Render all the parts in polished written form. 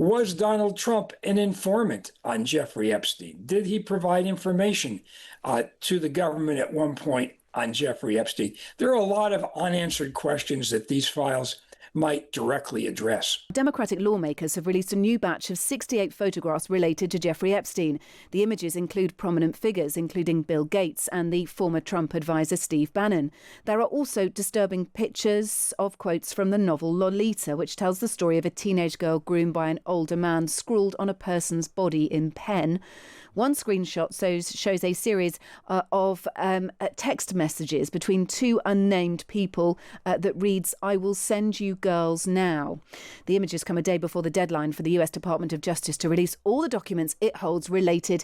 Was Donald Trump an informant on Jeffrey Epstein? Did he provide information to the government at one point on Jeffrey Epstein? There are a lot of unanswered questions that these files might directly address. Democratic lawmakers have released a new batch of 68 photographs related to Jeffrey Epstein. The images include prominent figures, including Bill Gates and the former Trump advisor Steve Bannon. There are also disturbing pictures of quotes from the novel Lolita, which tells the story of a teenage girl groomed by an older man, scrawled on a person's body in pen. One screenshot shows a series of text messages between two unnamed people that reads, "I will send you girls now." The images come a day before the deadline for the US Department of Justice to release all the documents it holds related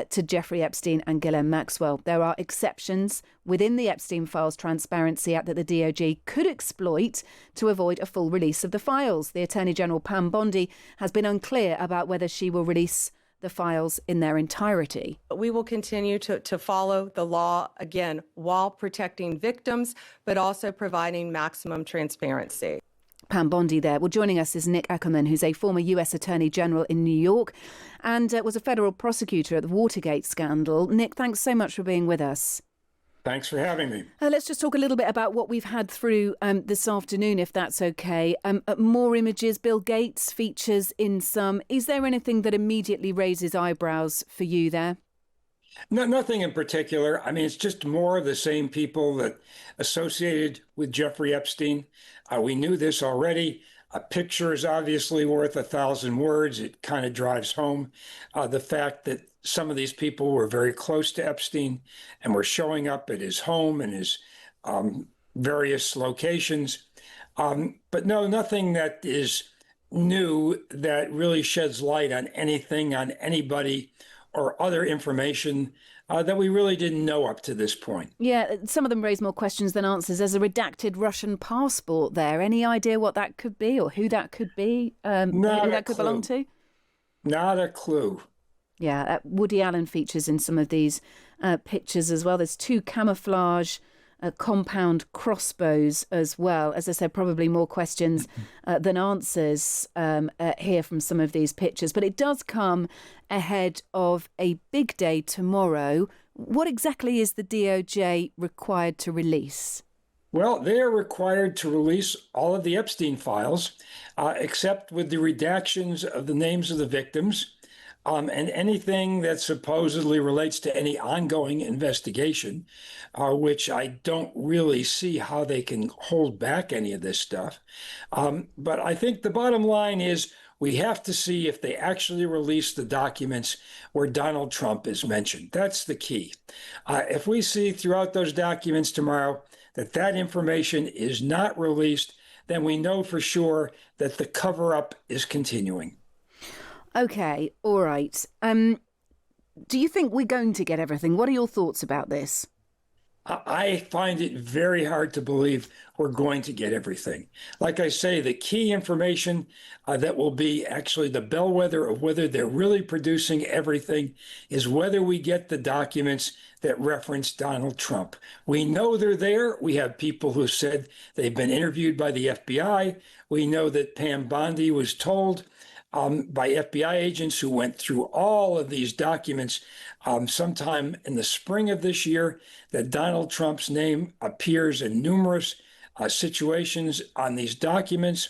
to Jeffrey Epstein and Ghislaine Maxwell. There are exceptions within the Epstein Files Transparency Act that the DOJ could exploit to avoid a full release of the files. The Attorney General Pam Bondi has been unclear about whether she will release the files in their entirety. We will continue to follow the law, again, while protecting victims, but also providing maximum transparency. Pam Bondi there. Well, joining us is Nick Akerman, who's a former US Attorney General in New York and was a federal prosecutor at the Watergate scandal. Nick, thanks so much for being with us. Thanks for having me. Let's just talk a little bit about what we've had through this afternoon, if that's okay. More images. Bill Gates features in some. Is there anything that immediately raises eyebrows for you there? No, nothing in particular. I mean, it's just more of the same people that associated with Jeffrey Epstein. We knew this already. A picture is obviously worth 1,000 words. It kind of drives home the fact that some of these people were very close to Epstein and were showing up at his home and his various locations. But no, nothing that is new that really sheds light on anything, on anybody, or other information that we really didn't know up to this point. Yeah, some of them raise more questions than answers. There's a redacted Russian passport there. Any idea what that could be or who that could be? Who that could belong to? Not a clue. Yeah, Woody Allen features in some of these pictures as well. There's two camouflage compound crossbows as well. As I said, probably more questions than answers here from some of these pictures. But it does come ahead of a big day tomorrow. What exactly is the DOJ required to release? Well, they are required to release all of the Epstein files, except with the redactions of the names of the victims. And anything that supposedly relates to any ongoing investigation, which I don't really see how they can hold back any of this stuff. But I think the bottom line is we have to see if they actually release the documents where Donald Trump is mentioned. That's the key. If we see throughout those documents tomorrow that that information is not released, then we know for sure that the cover-up is continuing. Okay, all right. Do you think we're going to get everything? What are your thoughts about this? I find it very hard to believe we're going to get everything. Like I say, the key information that will be actually the bellwether of whether they're really producing everything is whether we get the documents that reference Donald Trump. We know they're there. We have people who said they've been interviewed by the FBI. We know that Pam Bondi was told by FBI agents who went through all of these documents sometime in the spring of this year that Donald Trump's name appears in numerous situations on these documents.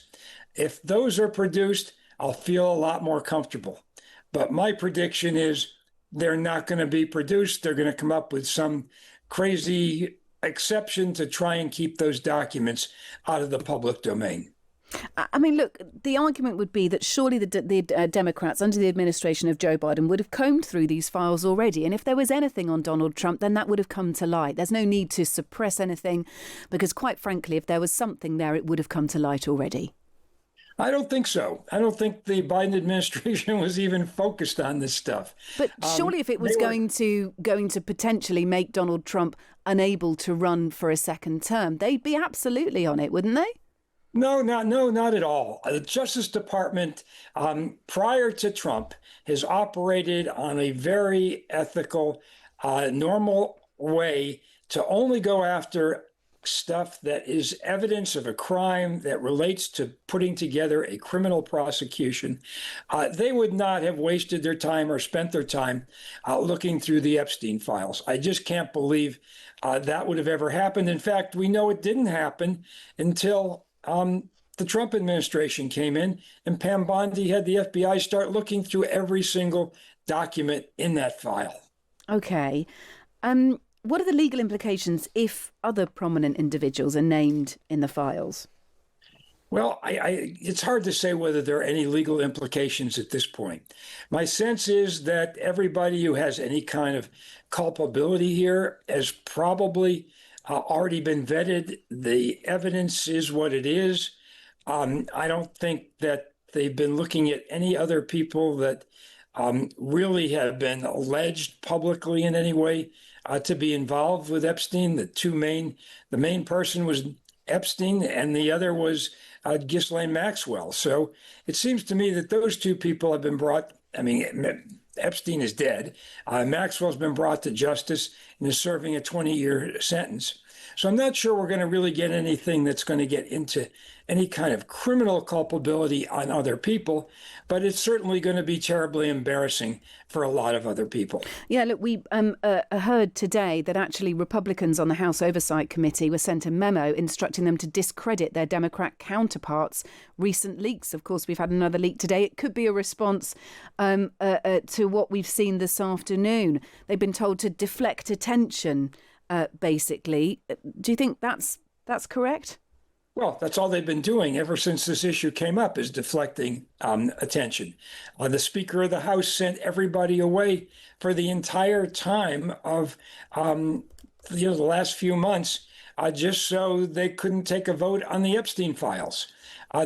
If those are produced, I'll feel a lot more comfortable. But my prediction is they're not going to be produced. They're going to come up with some crazy exception to try and keep those documents out of the public domain. I mean, look, the argument would be that surely the Democrats under the administration of Joe Biden would have combed through these files already. And if there was anything on Donald Trump, then that would have come to light. There's no need to suppress anything because, quite frankly, if there was something there, it would have come to light already. I don't think so. I don't think the Biden administration was even focused on this stuff. But surely if it was going to potentially make Donald Trump unable to run for a second term, they'd be absolutely on it, wouldn't they? No, not at all. The Justice Department, prior to Trump, has operated on a very ethical, normal way to only go after stuff that is evidence of a crime that relates to putting together a criminal prosecution, they would not have wasted their time or spent their time looking through the Epstein files. I just can't believe that would have ever happened. In fact, we know it didn't happen until the Trump administration came in and Pam Bondi had the FBI start looking through every single document in that file. Okay. What are the legal implications if other prominent individuals are named in the files? Well, it's hard to say whether there are any legal implications at this point. My sense is that everybody who has any kind of culpability here has probably already been vetted. The evidence is what it is. I don't think that they've been looking at any other people that really have been alleged publicly in any way to be involved with Epstein. The main person was Epstein, and the other was Ghislaine Maxwell. So it seems to me that those two people have been brought. I mean, Epstein is dead. Maxwell's been brought to justice and is serving a 20-year sentence. So I'm not sure we're going to really get anything that's going to get into any kind of criminal culpability on other people, but it's certainly going to be terribly embarrassing for a lot of other people. Yeah, look, we heard today that actually Republicans on the House Oversight Committee were sent a memo instructing them to discredit their Democrat counterparts' recent leaks. Of course, we've had another leak today. It could be a response to what we've seen this afternoon. They've been told to deflect attention, basically. Do you think that's correct? Well, that's all they've been doing ever since this issue came up, is deflecting attention. The Speaker of the House sent everybody away for the entire time of the last few months, just so they couldn't take a vote on the Epstein files.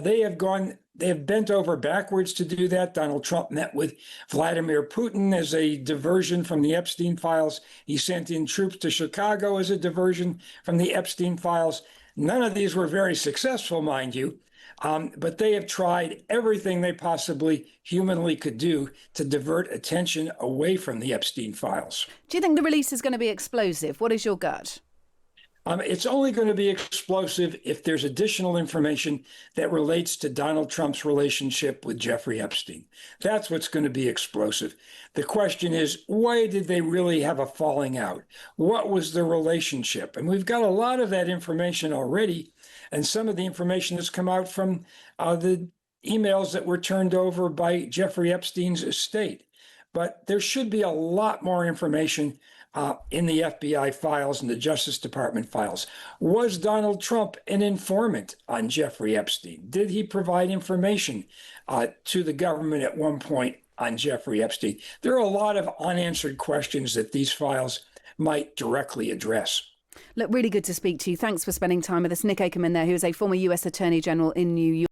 They have bent over backwards to do that. Donald Trump met with Vladimir Putin as a diversion from the Epstein files. He sent in troops to Chicago as a diversion from the Epstein files. None of these were very successful, mind you, but they have tried everything they possibly humanly could do to divert attention away from the Epstein files. Do you think the release is going to be explosive? What is your gut? It's only going to be explosive if there's additional information that relates to Donald Trump's relationship with Jeffrey Epstein. That's what's going to be explosive. The question is, why did they really have a falling out? What was the relationship? And we've got a lot of that information already, and some of the information that's come out from the emails that were turned over by Jeffrey Epstein's estate. But there should be a lot more information in the FBI files and the Justice Department files. Was Donald Trump an informant on Jeffrey Epstein? Did he provide information to the government at one point on Jeffrey Epstein? There are a lot of unanswered questions that these files might directly address. Look, really good to speak to you. Thanks for spending time with us. Nick Akerman there, who is a former US Attorney General in New York.